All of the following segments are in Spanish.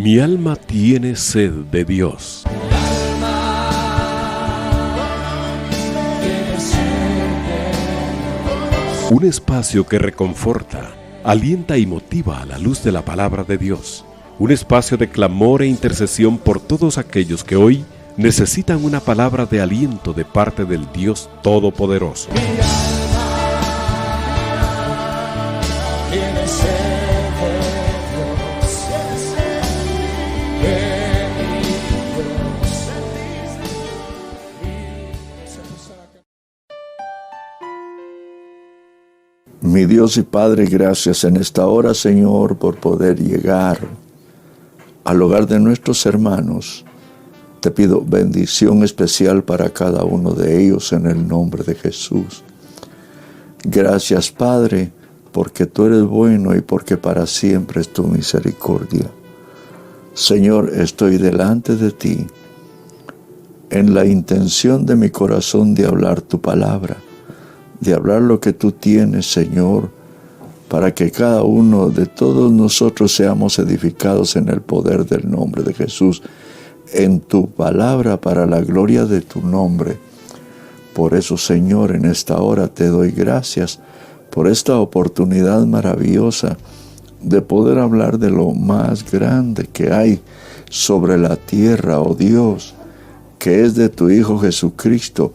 Mi alma tiene sed de Dios. Un espacio que reconforta, alienta y motiva a la luz de la palabra de Dios. Un espacio de clamor e intercesión por todos aquellos que hoy necesitan una palabra de aliento de parte del Dios Todopoderoso. Mi Dios y Padre, gracias en esta hora, Señor, por poder llegar al hogar de nuestros hermanos. Te pido bendición especial para cada uno de ellos en el nombre de Jesús. Gracias, Padre, porque tú eres bueno y porque para siempre es tu misericordia. Señor, estoy delante de ti en la intención de mi corazón de hablar tu palabra, de hablar lo que tú tienes, Señor, para que cada uno de todos nosotros seamos edificados en el poder del nombre de Jesús, en tu palabra para la gloria de tu nombre. Por eso, Señor, en esta hora te doy gracias por esta oportunidad maravillosa de poder hablar de lo más grande que hay sobre la tierra, oh Dios, que es de tu Hijo Jesucristo,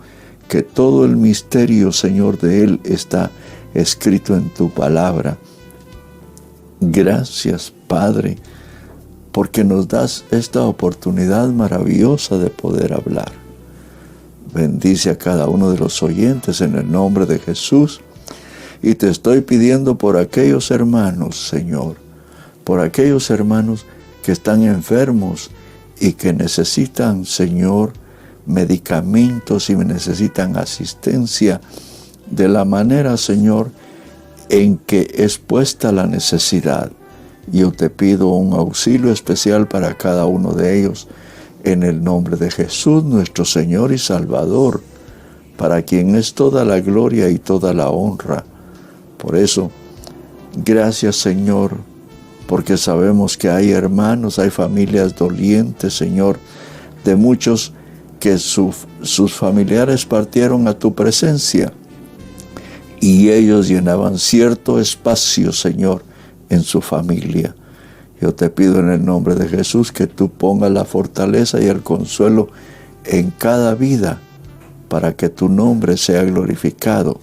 que todo el misterio, Señor, de Él está escrito en tu palabra. Gracias, Padre, porque nos das esta oportunidad maravillosa de poder hablar. Bendice a cada uno de los oyentes en el nombre de Jesús. Y te estoy pidiendo por aquellos hermanos, Señor, por aquellos hermanos que están enfermos y que necesitan, Señor, medicamentos y necesitan asistencia de la manera, Señor, en que es puesta la necesidad. Yo te pido un auxilio especial para cada uno de ellos en el nombre de Jesús, nuestro Señor y Salvador, para quien es toda la gloria y toda la honra. Por eso, gracias, Señor, porque sabemos que hay hermanos, hay familias dolientes, Señor, de muchos que sus familiares partieron a tu presencia y ellos llenaban cierto espacio, Señor, en su familia. Yo te pido en el nombre de Jesús que tú pongas la fortaleza y el consuelo en cada vida para que tu nombre sea glorificado.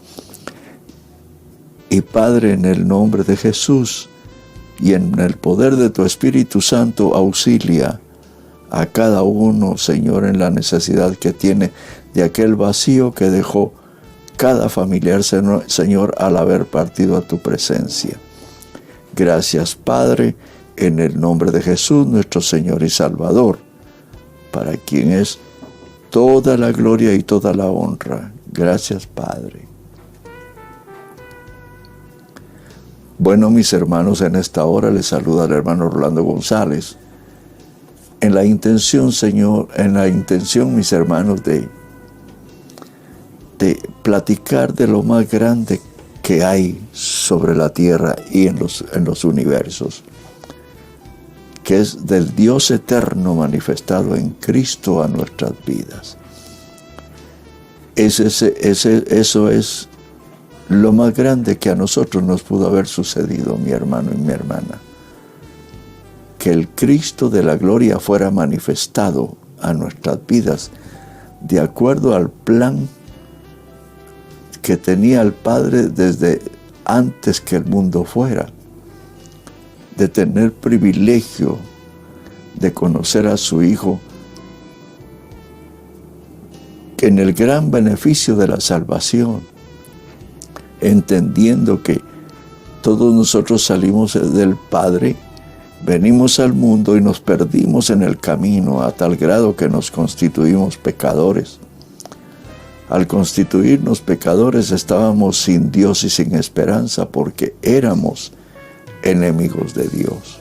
Y Padre, en el nombre de Jesús y en el poder de tu Espíritu Santo, auxilia a cada uno, Señor, en la necesidad que tiene de aquel vacío que dejó cada familiar, Señor, al haber partido a tu presencia. Gracias, Padre, en el nombre de Jesús, nuestro Señor y Salvador, para quien es toda la gloria y toda la honra. Gracias, Padre. Bueno, mis hermanos, en esta hora les saluda el hermano Rolando González. En la intención, Señor, mis hermanos, de platicar de lo más grande que hay sobre la tierra y en los universos, que es del Dios eterno manifestado en Cristo a nuestras vidas. Eso es lo más grande que a nosotros nos pudo haber sucedido, mi hermano y mi hermana. Que el Cristo de la gloria fuera manifestado a nuestras vidas de acuerdo al plan que tenía el Padre desde antes que el mundo fuera, de tener privilegio de conocer a su Hijo en el gran beneficio de la salvación, entendiendo que todos nosotros salimos del Padre, venimos al mundo y nos perdimos en el camino a tal grado que nos constituimos pecadores. Al constituirnos pecadores estábamos sin Dios y sin esperanza porque éramos enemigos de Dios.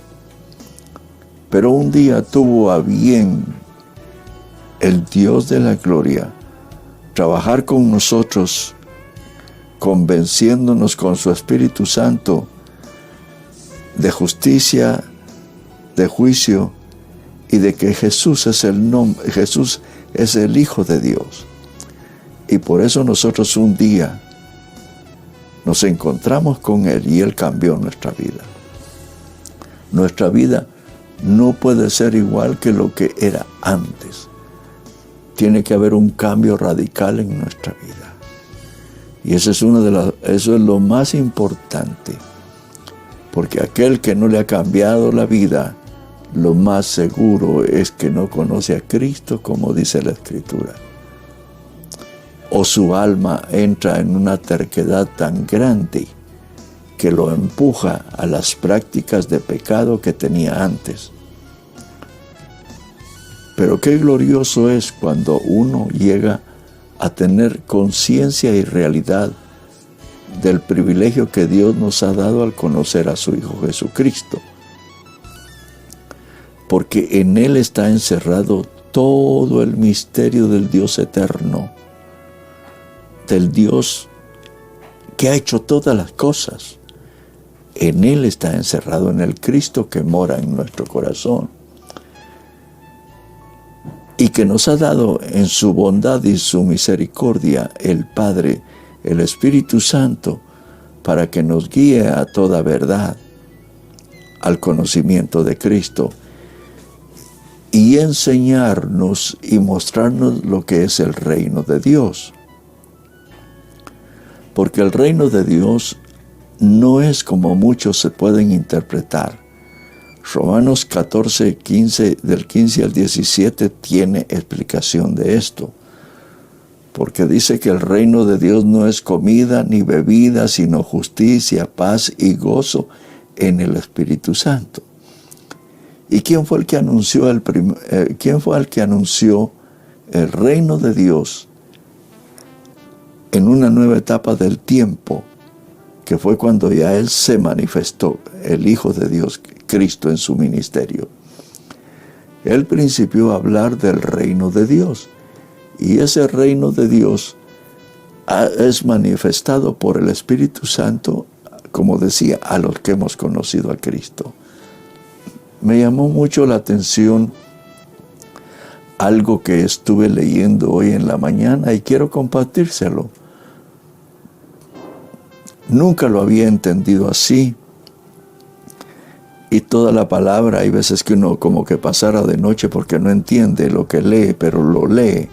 Pero un día tuvo a bien el Dios de la gloria trabajar con nosotros, convenciéndonos con su Espíritu Santo de justicia, de juicio y de que Jesús es Jesús es el Hijo de Dios. Y por eso nosotros un día nos encontramos con Él y Él cambió nuestra vida. Nuestra vida no puede ser igual que lo que era antes. Tiene que haber un cambio radical en nuestra vida. Y eso es lo más importante. Porque aquel que no le ha cambiado la vida, lo más seguro es que no conoce a Cristo, como dice la Escritura. O su alma entra en una terquedad tan grande que lo empuja a las prácticas de pecado que tenía antes. Pero qué glorioso es cuando uno llega a tener conciencia y realidad del privilegio que Dios nos ha dado al conocer a su Hijo Jesucristo. Porque en Él está encerrado todo el misterio del Dios eterno, del Dios que ha hecho todas las cosas. En Él está encerrado, en el Cristo que mora en nuestro corazón y que nos ha dado en su bondad y su misericordia el Padre, el Espíritu Santo, para que nos guíe a toda verdad, al conocimiento de Cristo, y enseñarnos y mostrarnos lo que es el reino de Dios. Porque el reino de Dios no es como muchos se pueden interpretar. Romanos 14, 15, del 15 al 17 tiene explicación de esto. Porque dice que el reino de Dios no es comida ni bebida, sino justicia, paz y gozo en el Espíritu Santo. ¿Y quién fue el que anunció el reino de Dios en una nueva etapa del tiempo? Que fue cuando ya Él se manifestó, el Hijo de Dios, Cristo, en su ministerio. Él principió a hablar del reino de Dios. Y ese reino de Dios es manifestado por el Espíritu Santo, como decía, a los que hemos conocido a Cristo. Me llamó mucho la atención algo que estuve leyendo hoy en la mañana y quiero compartírselo. Nunca lo había entendido así. Y toda la palabra, hay veces que uno como que pasara de noche porque no entiende lo que lee, pero lo lee.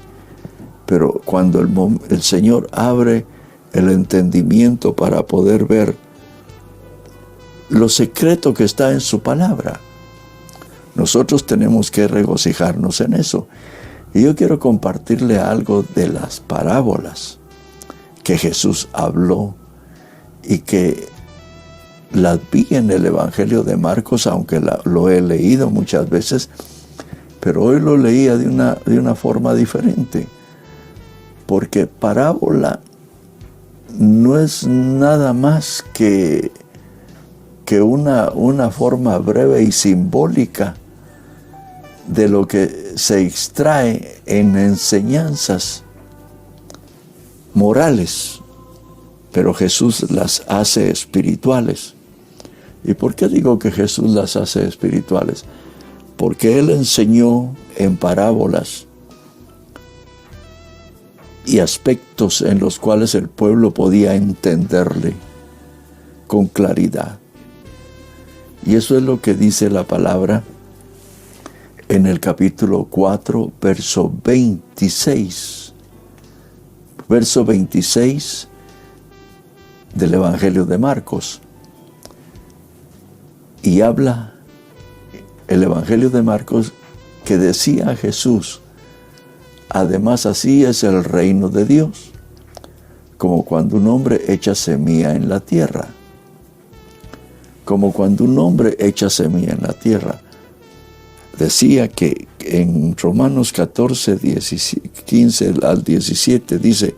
Pero cuando el Señor abre el entendimiento para poder ver lo secreto que está en su palabra, nosotros tenemos que regocijarnos en eso. Y yo quiero compartirle algo de las parábolas que Jesús habló y que las vi en el Evangelio de Marcos, aunque lo he leído muchas veces, pero hoy lo leía de una forma diferente. Porque parábola no es nada más que una forma breve y simbólica de lo que se extrae en enseñanzas morales, pero Jesús las hace espirituales. ¿Y por qué digo que Jesús las hace espirituales? Porque Él enseñó en parábolas y aspectos en los cuales el pueblo podía entenderle con claridad. Y eso es lo que dice la palabra en el capítulo 4, verso 26. Verso 26 del Evangelio de Marcos. Y habla el Evangelio de Marcos que decía Jesús: además así es el reino de Dios, como cuando un hombre echa semilla en la tierra. Como cuando un hombre echa semilla en la tierra. Decía que en Romanos 14, 15 al 17 dice: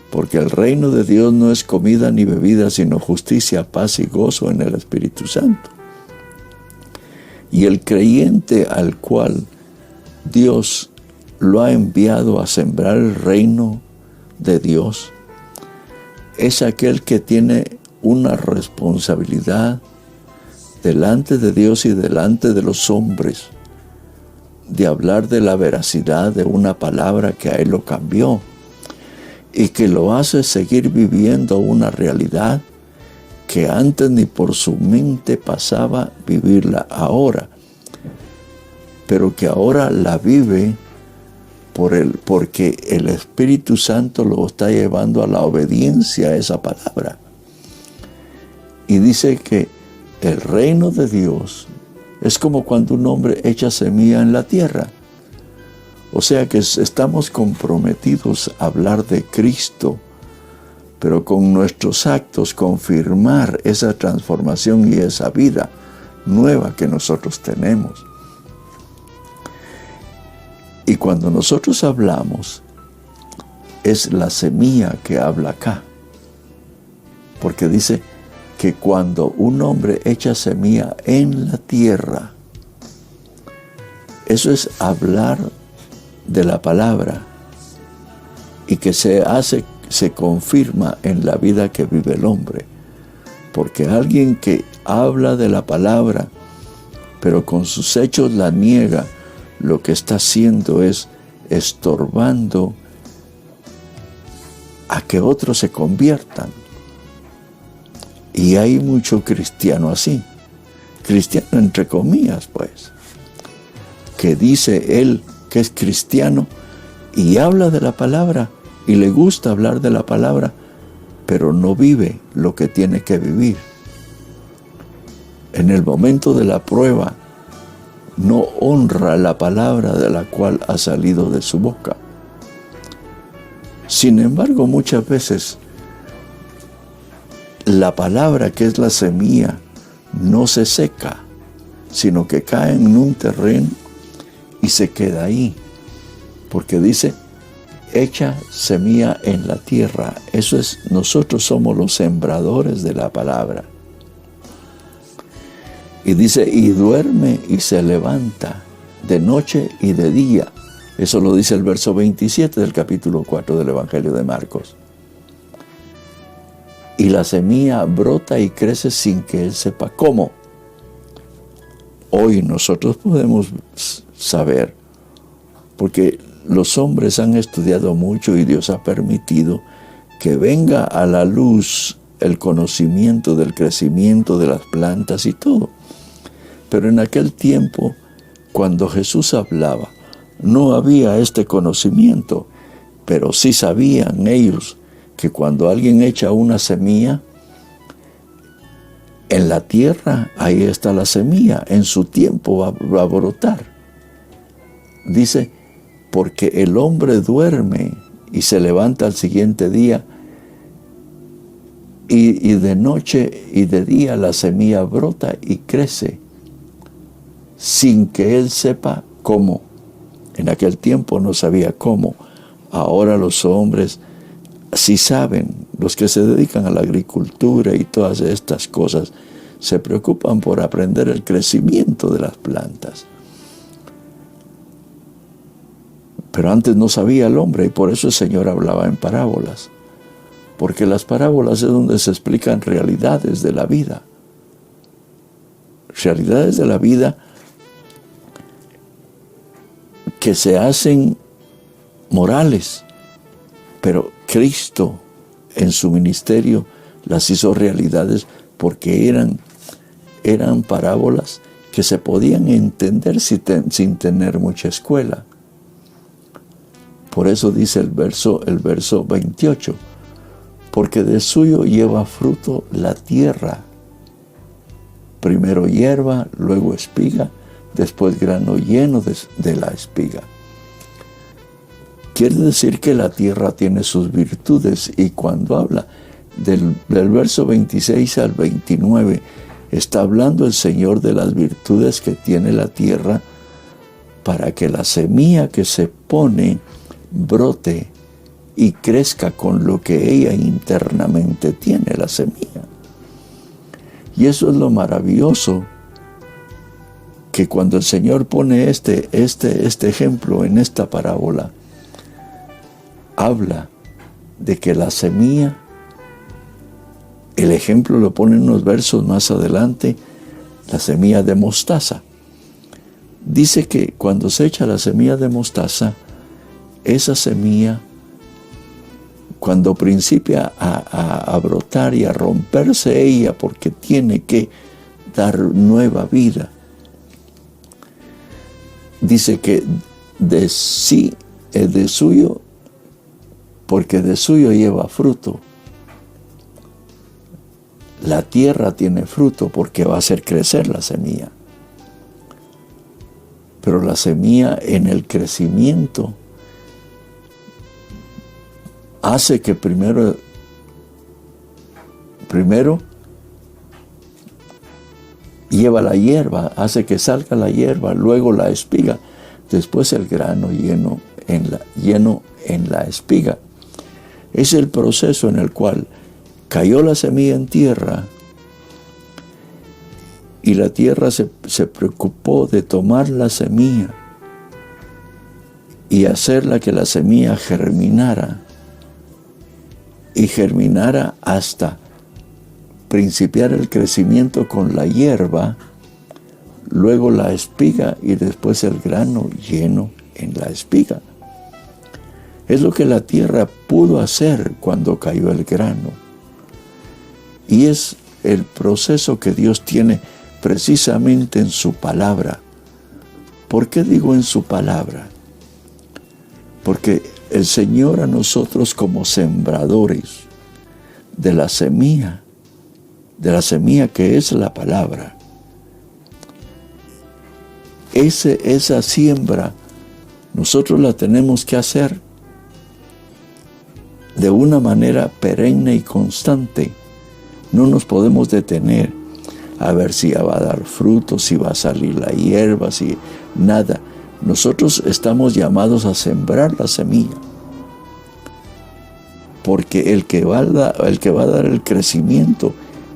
porque el reino de Dios no es comida ni bebida, sino justicia, paz y gozo en el Espíritu Santo. Y el creyente al cual Dios lo ha enviado a sembrar el reino de Dios es aquel que tiene una responsabilidad delante de Dios y delante de los hombres, de hablar de la veracidad de una palabra que a él lo cambió y que lo hace seguir viviendo una realidad que antes ni por su mente pasaba vivirla ahora, pero que ahora la vive porque el Espíritu Santo lo está llevando a la obediencia a esa palabra. Y dice que el reino de Dios es como cuando un hombre echa semilla en la tierra. O sea que estamos comprometidos a hablar de Cristo, pero con nuestros actos confirmar esa transformación y esa vida nueva que nosotros tenemos. Y cuando nosotros hablamos, es la semilla que habla acá. Porque dice que cuando un hombre echa semilla en la tierra, eso es hablar de la palabra y que se confirma en la vida que vive el hombre. Porque alguien que habla de la palabra, pero con sus hechos la niega, lo que está haciendo es estorbando a que otros se conviertan. Y hay mucho cristiano así, cristiano entre comillas pues, que dice él que es cristiano y habla de la palabra y le gusta hablar de la palabra, pero no vive lo que tiene que vivir. En el momento de la prueba, no honra la palabra de la cual ha salido de su boca. Sin embargo, muchas veces la palabra que es la semilla no se seca, sino que cae en un terreno y se queda ahí. Porque dice, echa semilla en la tierra. Eso es, nosotros somos los sembradores de la palabra. Y dice, y duerme y se levanta de noche y de día. Eso lo dice el verso 27 del capítulo 4 del Evangelio de Marcos. Y la semilla brota y crece sin que él sepa cómo. Hoy nosotros podemos saber, porque los hombres han estudiado mucho y Dios ha permitido que venga a la luz el conocimiento del crecimiento de las plantas y todo. Pero en aquel tiempo, cuando Jesús hablaba, no había este conocimiento, pero sí sabían ellos que cuando alguien echa una semilla en la tierra, ahí está la semilla, en su tiempo va a brotar. Dice, porque el hombre duerme y se levanta al siguiente día, y de noche y de día la semilla brota y crece, sin que él sepa cómo. En aquel tiempo no sabía cómo. Ahora los hombres sí saben, los que se dedican a la agricultura y todas estas cosas, se preocupan por aprender el crecimiento de las plantas. Pero antes no sabía el hombre y por eso el Señor hablaba en parábolas. Porque las parábolas es donde se explican realidades de la vida. Realidades de la vida que se hacen morales, pero Cristo en su ministerio las hizo realidades porque eran parábolas que se podían entender sin tener mucha escuela. Por eso dice el verso 28, porque de suyo lleva fruto la tierra, primero hierba, luego espiga, después grano lleno de la espiga. Quiere decir que la tierra tiene sus virtudes, y cuando habla del verso 26 al 29, está hablando el Señor de las virtudes que tiene la tierra para que la semilla que se pone brote y crezca con lo que ella internamente tiene, la semilla. Y eso es lo maravilloso, que cuando el Señor pone este ejemplo en esta parábola, habla de que la semilla, el ejemplo lo pone en unos versos más adelante, la semilla de mostaza. Dice que cuando se echa la semilla de mostaza, esa semilla, cuando principia a brotar y a romperse ella, porque tiene que dar nueva vida, dice que de sí es de suyo, porque de suyo lleva fruto. La tierra tiene fruto porque va a hacer crecer la semilla. Pero la semilla en el crecimiento hace que primero lleva la hierba, hace que salga la hierba, luego la espiga, después el grano lleno en la espiga. Es el proceso en el cual cayó la semilla en tierra y la tierra se preocupó de tomar la semilla y hacerla que la semilla germinara y germinara hasta principiar el crecimiento con la hierba, luego la espiga y después el grano lleno en la espiga. Es lo que la tierra pudo hacer cuando cayó el grano. Y es el proceso que Dios tiene precisamente en su palabra. ¿Por qué digo en su palabra? Porque el Señor a nosotros como sembradores de la semilla que es la palabra, esa siembra nosotros la tenemos que hacer de una manera perenne y constante. No nos podemos detener a ver si va a dar fruto, si va a salir la hierba, si nada. Nosotros estamos llamados a sembrar la semilla, porque el que va a dar el crecimiento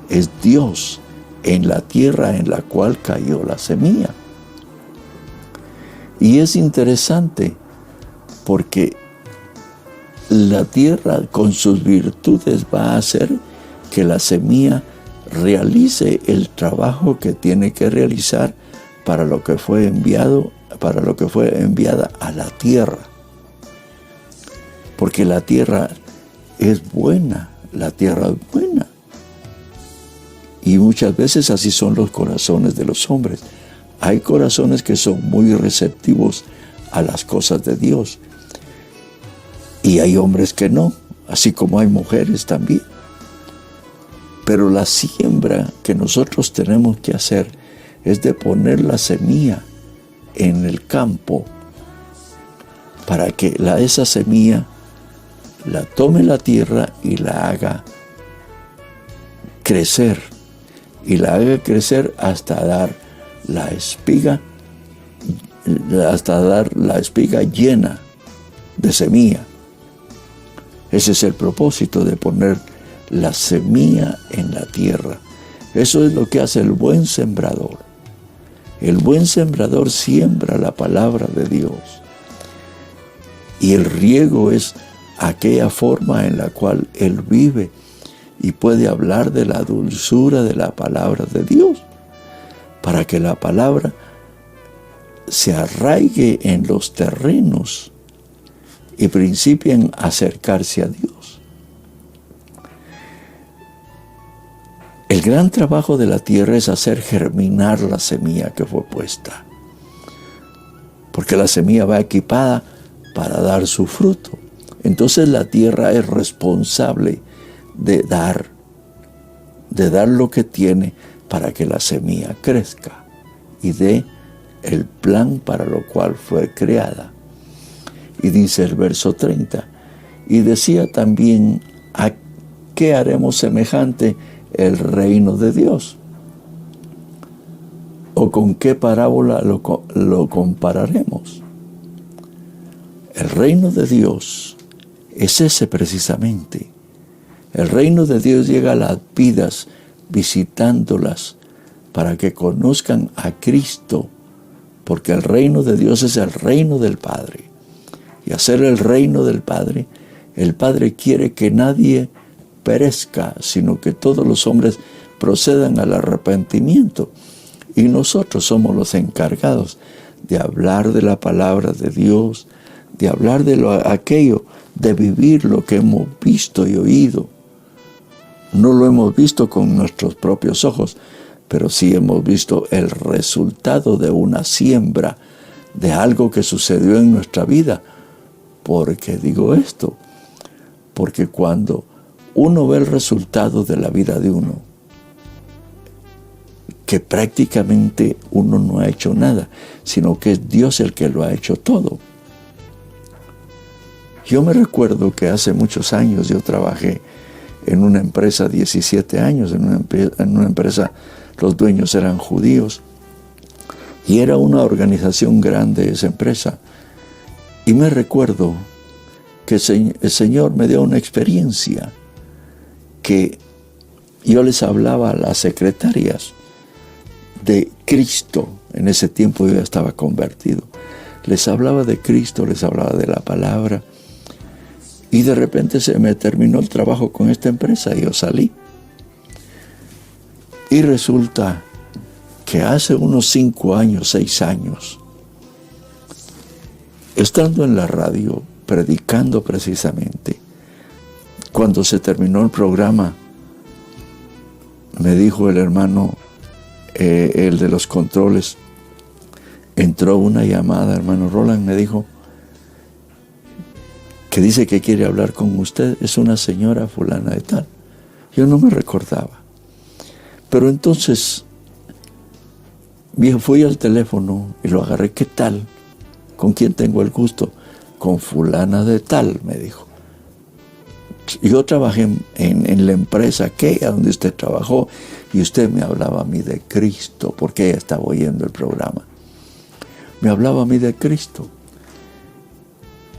es Dios en la tierra en la cual cayó la semilla. Y es interesante porque la tierra con sus virtudes va a hacer que la semilla realice el trabajo que tiene que realizar para lo que fue enviada a la tierra. Porque la tierra es buena, la tierra es buena. Y muchas veces así son los corazones de los hombres. Hay corazones que son muy receptivos a las cosas de Dios. Y hay hombres que no, así como hay mujeres también. Pero la siembra que nosotros tenemos que hacer es de poner la semilla en el campo para que esa semilla la tome la tierra y la haga crecer. Y la haga crecer hasta dar la espiga llena de semilla. Ese es el propósito de poner la semilla en la tierra. Eso es lo que hace el buen sembrador. El buen sembrador siembra la palabra de Dios. Y el riego es aquella forma en la cual él vive y puede hablar de la dulzura de la palabra de Dios, para que la palabra se arraigue en los terrenos y principien a acercarse a Dios. El gran trabajo de la tierra es hacer germinar la semilla que fue puesta, porque la semilla va equipada para dar su fruto. Entonces la tierra es responsable de dar lo que tiene para que la semilla crezca y dé el plan para lo cual fue creada. Y dice el verso 30, y decía también, ¿a qué haremos semejante el reino de Dios? ¿O con qué parábola lo compararemos? El reino de Dios es ese precisamente. El reino de Dios llega a las vidas visitándolas para que conozcan a Cristo, porque el reino de Dios es el reino del Padre. Y hacer el reino del Padre, el Padre quiere que nadie perezca, sino que todos los hombres procedan al arrepentimiento. Y nosotros somos los encargados de hablar de la palabra de Dios, de hablar de aquello, de vivir lo que hemos visto y oído. No lo hemos visto con nuestros propios ojos, pero sí hemos visto el resultado de una siembra, de algo que sucedió en nuestra vida. ¿Por qué digo esto? Porque cuando uno ve el resultado de la vida de uno, que prácticamente uno no ha hecho nada, sino que es Dios el que lo ha hecho todo. Yo me recuerdo que hace muchos años yo trabajé en una empresa, 17 años, en una empresa, los dueños eran judíos, y era una organización grande esa empresa. Y me recuerdo que el Señor me dio una experiencia que yo les hablaba a las secretarias de Cristo. En ese tiempo yo ya estaba convertido. Les hablaba de Cristo, les hablaba de la palabra. Y de repente se me terminó el trabajo con esta empresa y yo salí. Y resulta que hace unos 5 años, 6 años, estando en la radio, predicando precisamente, cuando se terminó el programa, me dijo el hermano, el de los controles, entró una llamada, hermano Roland, me dijo, que dice que quiere hablar con usted, es una señora fulana de tal. Yo no me recordaba. Pero entonces, fui al teléfono y lo agarré, ¿qué tal? ¿Con quién tengo el gusto? Con fulana de tal, me dijo. Yo trabajé en la empresa aquella donde usted trabajó y usted me hablaba a mí de Cristo, porque ella estaba oyendo el programa. Me hablaba a mí de Cristo.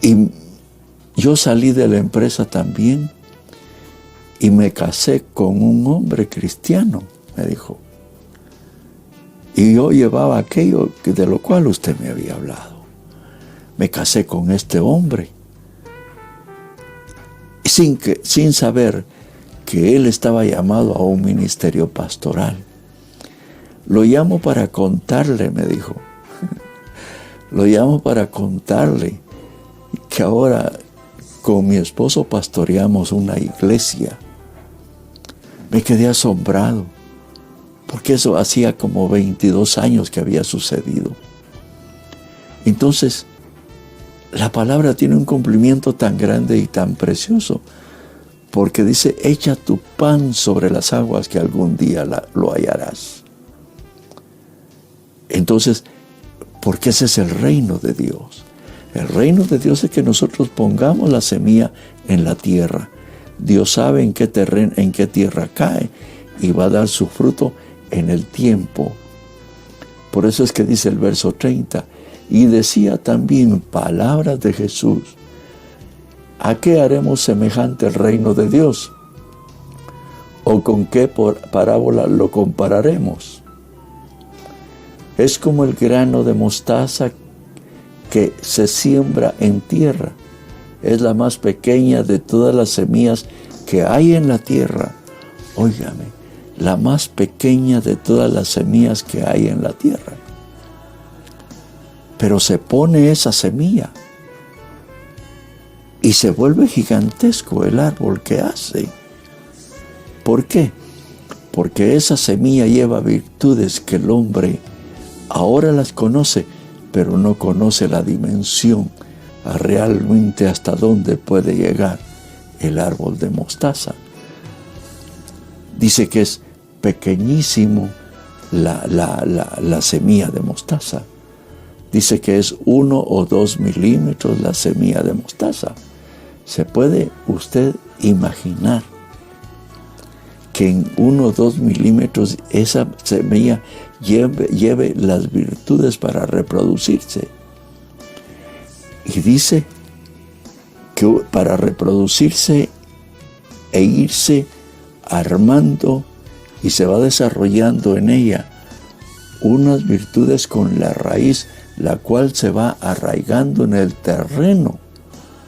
Y yo salí de la empresa también y me casé con un hombre cristiano, me dijo. Y yo llevaba aquello de lo cual usted me había hablado. Me casé con este hombre sin saber que él estaba llamado a un ministerio pastoral. Lo llamo para contarle, me dijo. Lo llamo para contarle que ahora con mi esposo pastoreamos una iglesia. Me quedé asombrado, porque eso hacía como 22 años que había sucedido. Entonces, la palabra tiene un cumplimiento tan grande y tan precioso, porque dice, echa tu pan sobre las aguas que algún día lo hallarás. Entonces, porque ese es el reino de Dios. El reino de Dios es que nosotros pongamos la semilla en la tierra. Dios sabe en qué tierra cae y va a dar su fruto en el tiempo. Por eso es que dice el verso 30, y decía también palabras de Jesús. ¿A qué haremos semejante el reino de Dios? ¿O con qué parábola lo compararemos? Es como el grano de mostaza que se siembra en tierra. Es la más pequeña de todas las semillas que hay en la tierra. Óigame, la más pequeña de todas las semillas que hay en la tierra. Pero se pone esa semilla y se vuelve gigantesco el árbol que hace. ¿Por qué? Porque esa semilla lleva virtudes que el hombre ahora las conoce, pero no conoce la dimensión a realmente hasta dónde puede llegar el árbol de mostaza. Dice que es pequeñísimo la semilla de mostaza. Dice que es 1 o 2 milímetros la semilla de mostaza. ¿Se puede usted imaginar que en 1 o 2 milímetros esa semilla lleve las virtudes para reproducirse? Y dice que para reproducirse e irse armando y se va desarrollando en ella unas virtudes con la raíz, la cual se va arraigando en el terreno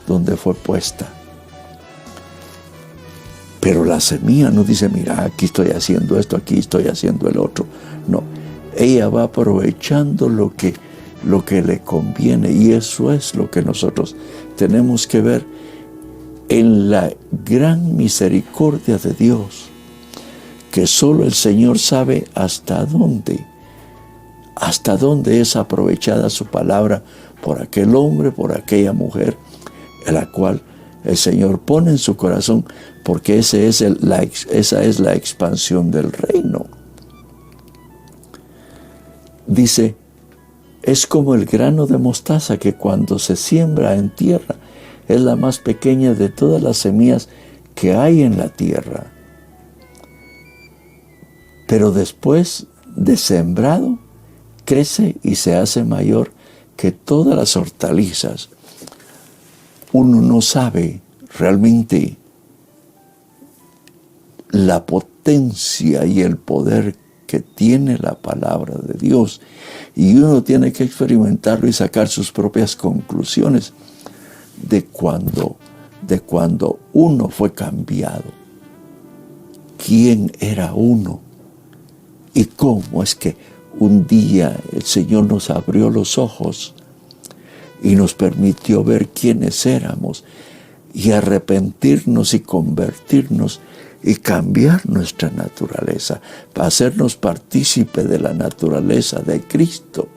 donde fue puesta. Pero la semilla no dice, mira, aquí estoy haciendo esto, aquí estoy haciendo el otro. No, ella va aprovechando lo que lo que le conviene. Y eso es lo que nosotros tenemos que ver en la gran misericordia de Dios, que solo el Señor sabe hasta dónde es aprovechada su palabra por aquel hombre, por aquella mujer, en la cual el Señor pone en su corazón, porque esa es la expansión del reino. Dice, es como el grano de mostaza que cuando se siembra en tierra es la más pequeña de todas las semillas que hay en la tierra. Pero después de sembrado, crece y se hace mayor que todas las hortalizas. Uno no sabe realmente la potencia y el poder que tiene la palabra de Dios, y uno tiene que experimentarlo y sacar sus propias conclusiones de cuando uno fue cambiado. ¿Quién era uno? ¿Y cómo es que un día el Señor nos abrió los ojos y nos permitió ver quiénes éramos y arrepentirnos y convertirnos y cambiar nuestra naturaleza, para hacernos partícipe de la naturaleza de Cristo,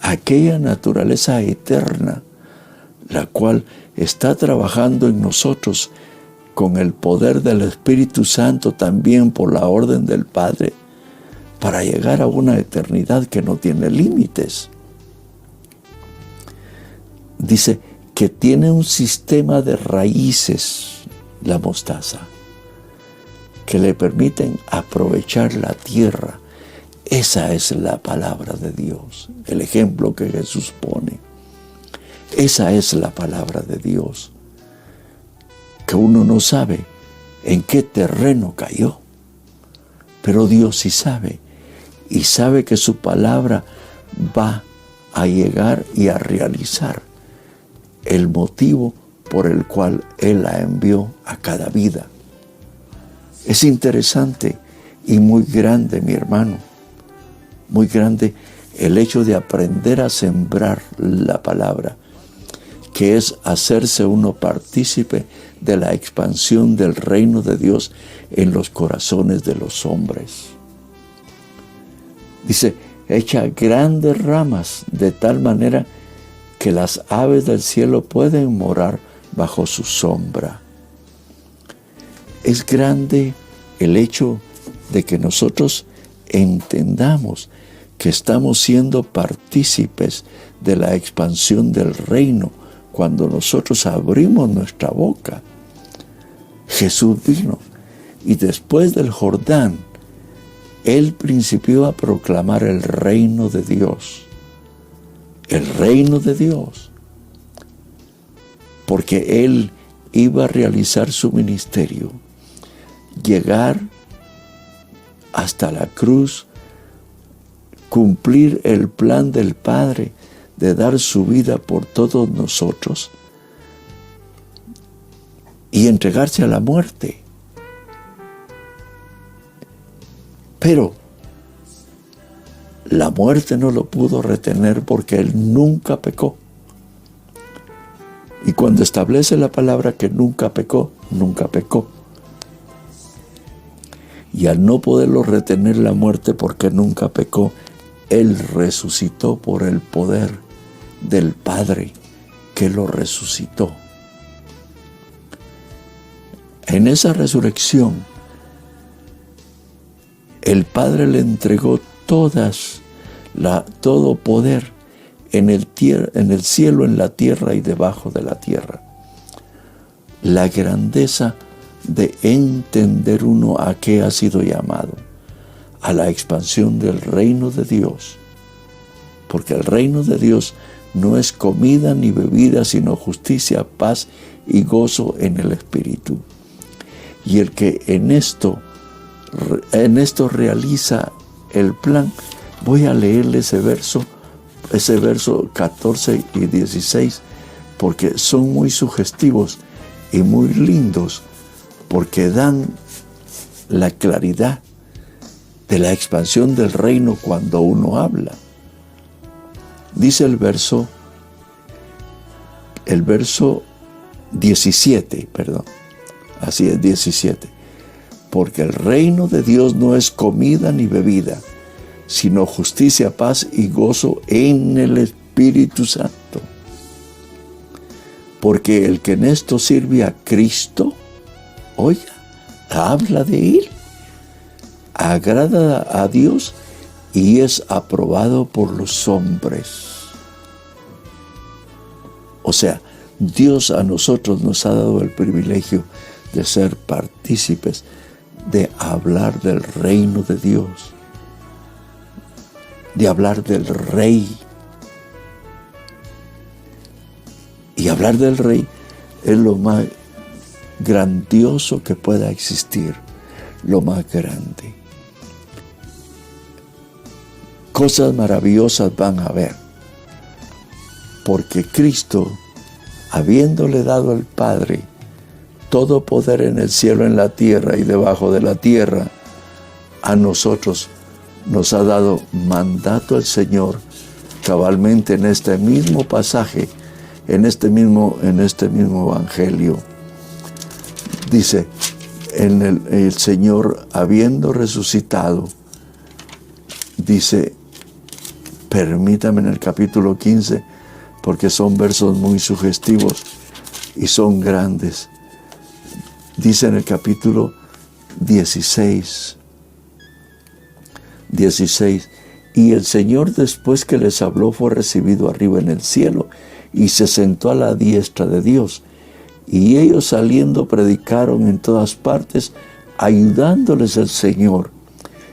aquella naturaleza eterna, la cual está trabajando en nosotros con el poder del Espíritu Santo, también por la orden del Padre, para llegar a una eternidad que no tiene límites. Dice que tiene un sistema de raíces, la mostaza, que le permiten aprovechar la tierra. Esa es la palabra de Dios, el ejemplo que Jesús pone. Esa es la palabra de Dios, que uno no sabe en qué terreno cayó, pero Dios sí sabe, y sabe que su palabra va a llegar y a realizar el motivo por el cual Él la envió a cada vida. Es interesante y muy grande, mi hermano, muy grande el hecho de aprender a sembrar la palabra, que es hacerse uno partícipe de la expansión del reino de Dios en los corazones de los hombres. Dice, echa grandes ramas de tal manera que las aves del cielo pueden morar bajo su sombra. Es grande el hecho de que nosotros entendamos que estamos siendo partícipes de la expansión del reino cuando nosotros abrimos nuestra boca. Jesús vino y después del Jordán, Él principió a proclamar el reino de Dios. El reino de Dios. Porque Él iba a realizar su ministerio, llegar hasta la cruz, cumplir el plan del Padre de dar su vida por todos nosotros y entregarse a la muerte. Pero la muerte no lo pudo retener porque Él nunca pecó. Y cuando establece la palabra que nunca pecó, nunca pecó. Y al no poderlo retener la muerte porque nunca pecó, Él resucitó por el poder del Padre que lo resucitó. En esa resurrección, el Padre le entregó todo poder en el cielo, en la tierra y debajo de la tierra. La grandeza de entender uno a qué ha sido llamado, a la expansión del reino de Dios. Porque el reino de Dios no es comida ni bebida, sino justicia, paz y gozo en el Espíritu. Y el que en esto realiza el plan, voy a leerle ese verso 14 y 16, porque son muy sugestivos y muy lindos, porque dan la claridad de la expansión del reino cuando uno habla. Dice el verso 17, así es, 17. Porque el reino de Dios no es comida ni bebida, sino justicia, paz y gozo en el Espíritu Santo. Porque el que en esto sirve a Cristo, oiga, habla de Él, agrada a Dios y es aprobado por los hombres. O sea, Dios a nosotros nos ha dado el privilegio de ser partícipes, de hablar del reino de Dios, de hablar del Rey. Y hablar del Rey es lo más grandioso que pueda existir, lo más grande. Cosas maravillosas van a haber, porque Cristo, habiéndole dado al Padre todo poder en el cielo, en la tierra y debajo de la tierra, a nosotros nos ha dado mandato el Señor, cabalmente en este mismo pasaje, en este mismo evangelio. Dice, el Señor, habiendo resucitado, dice, permítame en el capítulo 15, porque son versos muy sugestivos y son grandes. Dice en el capítulo 16, y el Señor, después que les habló, fue recibido arriba en el cielo y se sentó a la diestra de Dios. Y ellos, saliendo, predicaron en todas partes, ayudándoles el Señor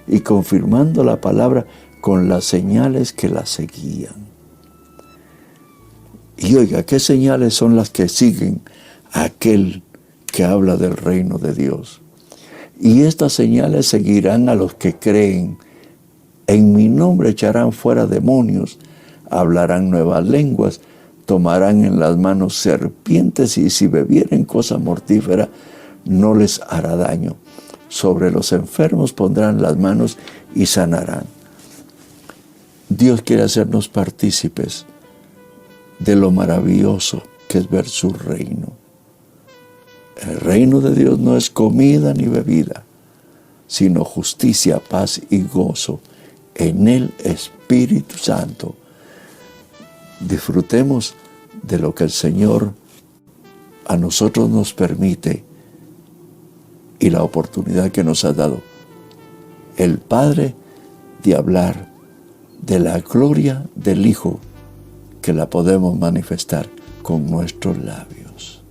y confirmando la palabra con las señales que la seguían. Y oiga, ¿qué señales son las que siguen a aquel que habla del reino de Dios? Y estas señales seguirán a los que creen. En mi nombre echarán fuera demonios, hablarán nuevas lenguas, tomarán en las manos serpientes, y si bebieren cosa mortífera no les hará daño. Sobre los enfermos pondrán las manos y sanarán. Dios quiere hacernos partícipes de lo maravilloso que es ver su reino. El reino de Dios no es comida ni bebida, sino justicia, paz y gozo en el Espíritu Santo. Disfrutemos de lo que el Señor a nosotros nos permite y la oportunidad que nos ha dado el Padre de hablar de la gloria del Hijo, que la podemos manifestar con nuestros labios.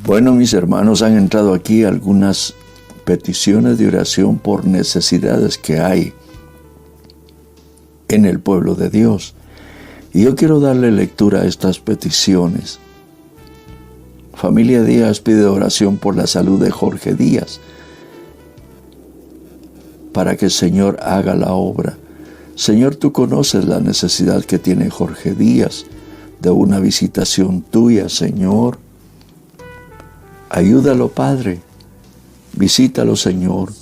Bueno, mis hermanos, han entrado aquí algunas peticiones de oración por necesidades que hay en el pueblo de Dios. Y yo quiero darle lectura a estas peticiones. Familia Díaz pide oración por la salud de Jorge Díaz, para que el Señor haga la obra. Señor, tú conoces la necesidad que tiene Jorge Díaz de una visitación tuya, Señor. Ayúdalo, Padre. Visítalo, Señor.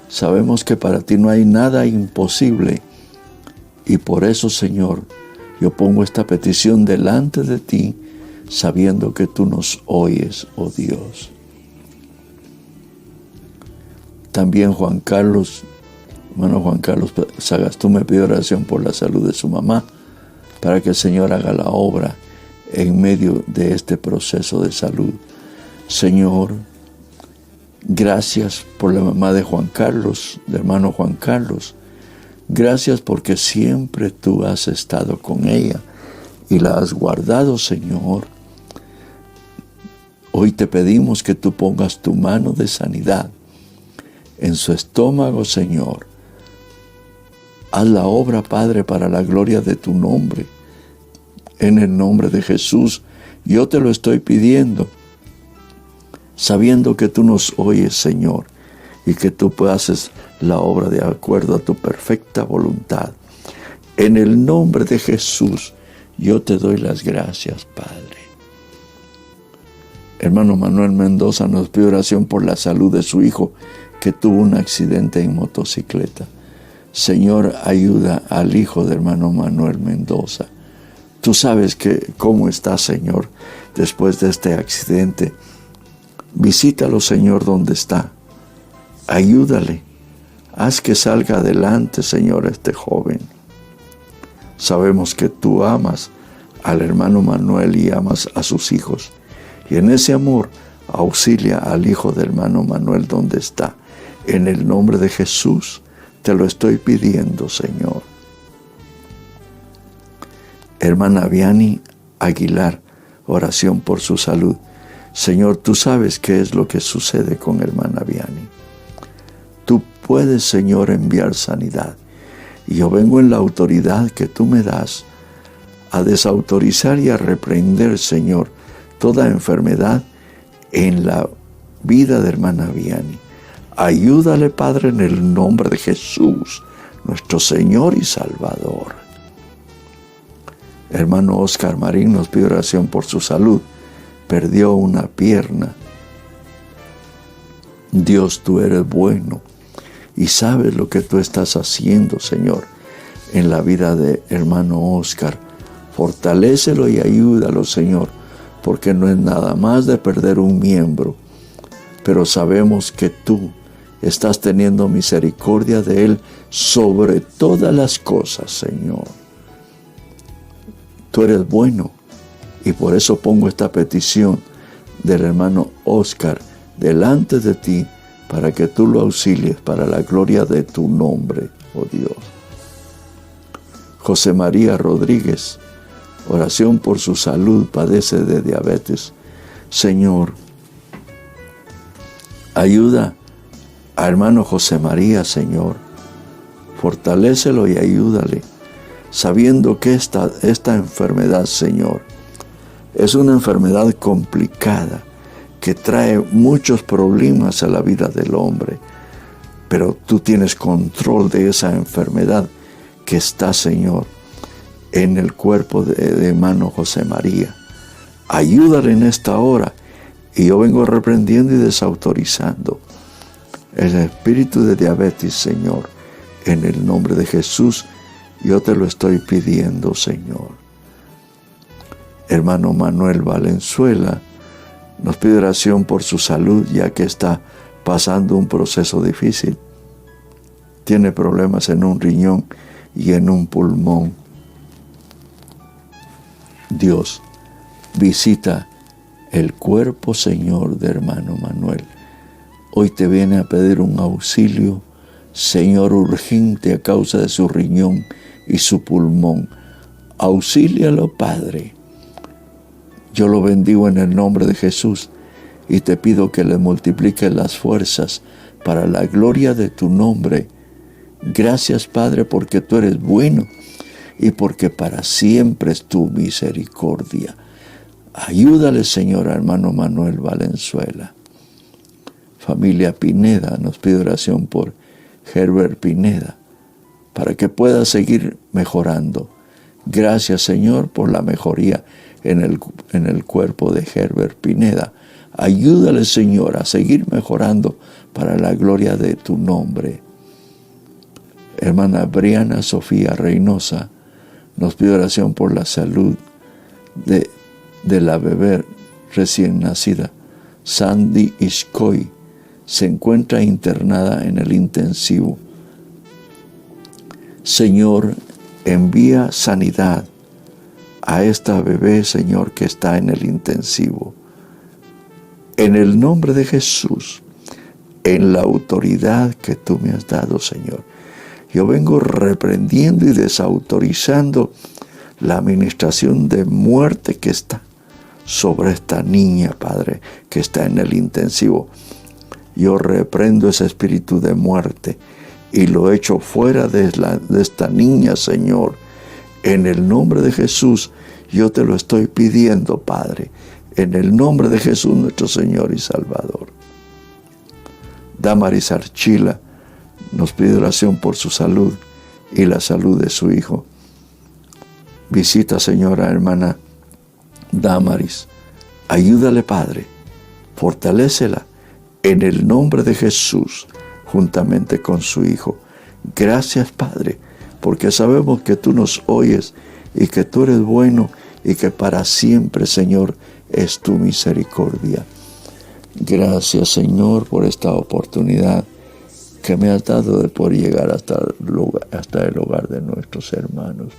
Sabemos que para ti no hay nada imposible. Y por eso, Señor, yo pongo esta petición delante de ti, sabiendo que tú nos oyes, oh Dios. También Juan Carlos, hermano Juan Carlos Sagastú, me pide oración por la salud de su mamá, para que el Señor haga la obra en medio de este proceso de salud. Señor, gracias por la mamá de Juan Carlos, de hermano Juan Carlos. Gracias porque siempre tú has estado con ella y la has guardado, Señor. Hoy te pedimos que tú pongas tu mano de sanidad en su estómago, Señor. Haz la obra, Padre, para la gloria de tu nombre. En el nombre de Jesús, yo te lo estoy pidiendo, sabiendo que tú nos oyes, Señor, y que tú haces la obra de acuerdo a tu perfecta voluntad. En el nombre de Jesús, yo te doy las gracias, Padre. Hermano Manuel Mendoza nos pide oración por la salud de su hijo, que tuvo un accidente en motocicleta. Señor, ayuda al hijo de hermano Manuel Mendoza. Tú sabes cómo está, Señor, después de este accidente. Visítalo, Señor, donde está. Ayúdale. Haz que salga adelante, Señor, este joven. Sabemos que tú amas al hermano Manuel y amas a sus hijos. Y en ese amor, auxilia al hijo del hermano Manuel donde está. En el nombre de Jesús, te lo estoy pidiendo, Señor. Hermana Vianney Aguilar, oración por su salud. Señor, tú sabes qué es lo que sucede con hermana Vianney. Tú puedes, Señor, enviar sanidad. Y yo vengo en la autoridad que tú me das a desautorizar y a reprender, Señor, toda enfermedad en la vida de hermana Vianney. Ayúdale, Padre, en el nombre de Jesús, nuestro Señor y Salvador. Hermano Oscar Marín nos pide oración por su salud. Perdió una pierna. Dios, tú eres bueno y sabes lo que tú estás haciendo, Señor, en la vida de hermano Oscar. Fortalécelo y ayúdalo, Señor, porque no es nada más de perder un miembro, pero sabemos que tú estás teniendo misericordia de él sobre todas las cosas, Señor. Tú eres bueno y por eso pongo esta petición del hermano Oscar delante de ti para que tú lo auxilies para la gloria de tu nombre, oh Dios. José María Rodríguez, oración por su salud, padece de diabetes. Señor, ayuda a hermano José María, Señor. Fortalécelo y ayúdale, sabiendo que esta enfermedad, Señor, es una enfermedad complicada que trae muchos problemas a la vida del hombre. Pero tú tienes control de esa enfermedad que está, Señor, en el cuerpo de hermano José María. Ayúdale en esta hora. Y yo vengo reprendiendo y desautorizando el espíritu de diabetes, Señor. En el nombre de Jesús, yo te lo estoy pidiendo, Señor. Hermano Manuel Valenzuela nos pide oración por su salud, ya que está pasando un proceso difícil. Tiene problemas en un riñón y en un pulmón. Dios, visita el cuerpo, Señor, de hermano Manuel. Hoy te viene a pedir un auxilio, Señor, urgente a causa de su riñón y su pulmón. Auxílialo, Padre. Yo lo bendigo en el nombre de Jesús y te pido que le multipliques las fuerzas para la gloria de tu nombre. Gracias, Padre, porque tú eres bueno y porque para siempre es tu misericordia. Ayúdale, Señor, a hermano Manuel Valenzuela. Familia Pineda nos pide oración por Herbert Pineda para que pueda seguir mejorando. Gracias, Señor, por la mejoría en el cuerpo de Herbert Pineda. Ayúdale, Señor, a seguir mejorando para la gloria de tu nombre. Hermana Briana Sofía Reynosa nos pide oración por la salud de la bebé recién nacida. Sandy Ishkoy se encuentra internada en el intensivo. Señor, envía sanidad a esta bebé, Señor, que está en el intensivo. En el nombre de Jesús, en la autoridad que tú me has dado, Señor, yo vengo reprendiendo y desautorizando la administración de muerte que está sobre esta niña, Padre, que está en el intensivo. Yo reprendo ese espíritu de muerte y lo echo fuera de esta niña, Señor. En el nombre de Jesús, yo te lo estoy pidiendo, Padre. En el nombre de Jesús, nuestro Señor y Salvador. Damaris Archila nos pide oración por su salud y la salud de su hijo. Visita, Señora, hermana Damaris. Ayúdale, Padre. Fortalécela en el nombre de Jesús, juntamente con su hijo. Gracias, Padre, porque sabemos que tú nos oyes y que tú eres bueno y que para siempre, Señor, es tu misericordia. Gracias, Señor, por esta oportunidad que me has dado de poder llegar hasta el hogar de nuestros hermanos.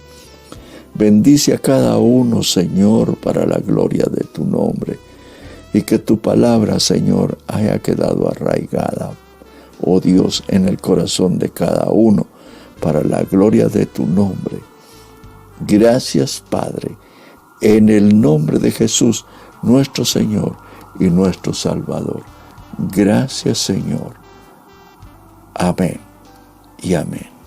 Bendice a cada uno, Señor, para la gloria de tu nombre, y que tu palabra, Señor, haya quedado arraigada, oh Dios, en el corazón de cada uno, para la gloria de tu nombre. Gracias, Padre, en el nombre de Jesús, nuestro Señor y nuestro Salvador. Gracias, Señor. Amén y amén.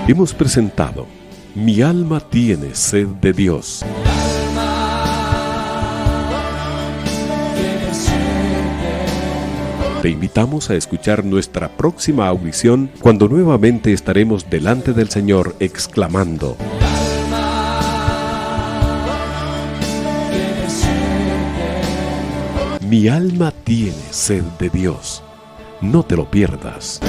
Hemos presentado Mi alma tiene sed de Dios. Te invitamos a escuchar nuestra próxima audición cuando nuevamente estaremos delante del Señor exclamando: Mi alma tiene sed de Dios. No te lo pierdas.